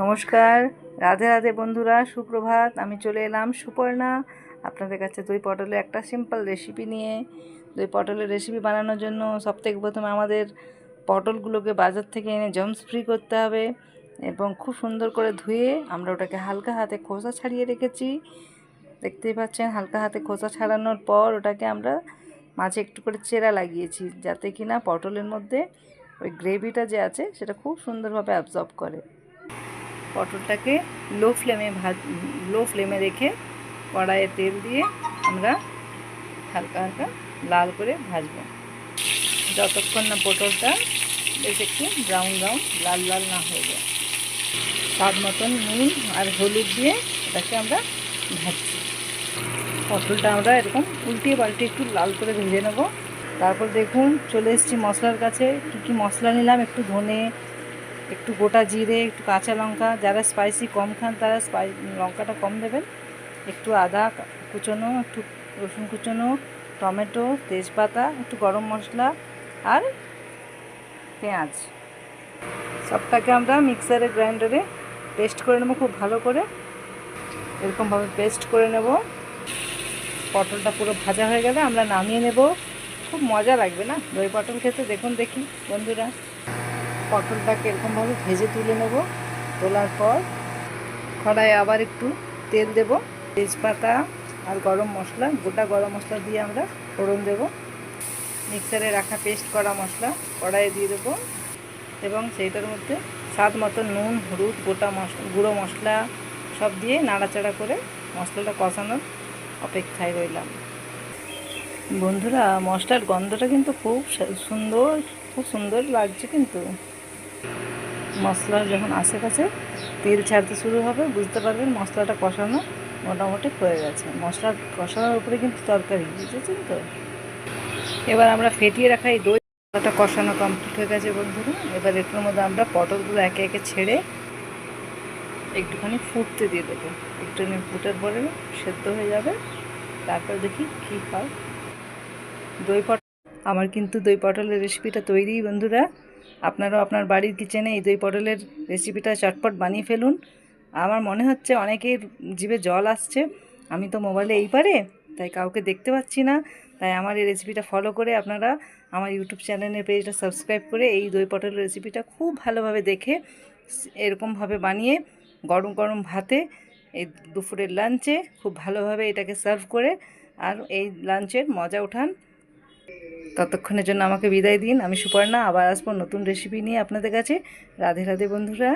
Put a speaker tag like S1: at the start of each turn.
S1: নমস্কার, রাধে রাধে বন্ধুরা, সুপ্রভাত। আমি চলে এলাম সুপর্ণা আপনাদের কাছে দই পটলের একটা সিম্পল রেসিপি নিয়ে। দই পটলের রেসিপি বানানোর জন্য সবথেকে প্রথমে আমাদের পটলগুলোকে বাজার থেকে এনে জার্মস ফ্রি করতে হবে এবং খুব সুন্দর করে ধুয়ে আমরা ওটাকে হালকা হাতে খোসা ছাড়িয়ে রেখেছি। দেখতেই পাচ্ছেন, হালকা হাতে খোসা ছাড়ানোর পর ওটাকে আমরা মাঝে একটু করে চেরা লাগিয়েছি, যাতে কিনা পটলের মধ্যে ওই গ্রেভিটা যে আছে সেটা খুব সুন্দরভাবে অ্যাবজর্ব করে। পটলটাকে লো ফ্লেমে রেখে কড়াইয়ে তেল দিয়ে আমরা হালকা হালকা লাল করে ভাজবো, যতক্ষণ না পটলটা বেশ একটু ব্রাউন লাল লাল না হয়ে যায়। স্বাদ মতন নুন আর হলুদ দিয়ে এটাকে আমরা ভাজছি। পটলটা আমরা এরকম উল্টিয়ে পাল্টিয়ে একটু লাল করে ভেজে নেব। তারপর দেখুন, চলে এসেছি মশলার কাছে। কী মশলা নিলাম: একটু ধনে, একটু গোটা জিরে, একটু কাঁচা লঙ্কা। যারা স্পাইসি কম খান তারা লঙ্কাটা কম দেবেন। একটু আদা কুচোনো, একটু রসুন কুচোনো, টমেটো, তেজপাতা, একটু গরম মশলা আর পেঁয়াজ। সবটাকে আমরা মিক্সারে গ্রাইন্ডারে পেস্ট করে নেবো খুব ভালো করে। এরকমভাবে পেস্ট করে নেব। পটলটা পুরো ভাজা হয়ে গেলে আমরা নামিয়ে নেব। খুব মজা লাগবে না দই পটল খেতে? দেখুন দেখি বন্ধুরা, পটলটাকে এরকমভাবে ভেজে তুলে নেব। তোলার পর কড়াইয়ে আবার একটু তেল দেব, তেজপাতা আর গরম মশলা, গোটা গরম মশলা দিয়ে আমরা ফোড়ন দেব। মিক্সারে রাখা পেস্ট করা মশলা কড়াইয়ে দিয়ে দেবো এবং সেইটার মধ্যে স্বাদ মতো নুন, হলুদ, গুঁড়ো মশলা সব দিয়ে নাড়াচাড়া করে মশলাটা কষানোর অপেক্ষায় রইলাম। বন্ধুরা, মশলার গন্ধটা কিন্তু খুব সুন্দর লাগছে। কিন্তু মশলা যখন আশেপাশে তেল ছাড়তে শুরু হবে, বুঝতে পারবেন মশলাটা কষানো মোটামুটি হয়ে গেছে। মশলা কষানোর উপরে কিন্তু তরকারি, বুঝেছেন তো? এবার আমরা ফেটিয়ে রাখা এই দইটা কষানো কমপ্লিট হয়ে গেছে বন্ধুরা। এবার এটার মধ্যে আমরা পটলগুলো একে একে ছেড়ে একটুখানি ফুটতে দিয়ে দেবো। একটুখানি ফুটার পরে সেদ্ধ হয়ে যাবে। তারপর দেখি কী হয়। আমার কিন্তু দই পটলের রেসিপিটা তৈরি বন্ধুরা। আপনারাও আপনার বাড়ির কিচেনে এই দই পটলের রেসিপিটা চটপট বানিয়ে ফেলুন। আমার মনে হচ্ছে অনেকের জিভে জল আসছে। আমি তো মোবাইলে এই পারে, তাই কাউকে দেখতে পাচ্ছি না। তাই আমার এই রেসিপিটা ফলো করে আপনারা আমার ইউটিউব চ্যানেলের পেজটা সাবস্ক্রাইব করে এই দই পটলের রেসিপিটা খুব ভালোভাবে দেখে এরকমভাবে বানিয়ে গরম গরম ভাতে এই দুপুরের লাঞ্চে খুব ভালোভাবে এটাকে সার্ভ করে আর এই লাঞ্চের মজা উঠান। ততক্ষণের জন্য আমাকে বিদায় দিন। আমি সুপর্ণা, আবার আসবো নতুন রেসিপি নিয়ে আপনাদের কাছে। রাধে রাধে বন্ধুরা।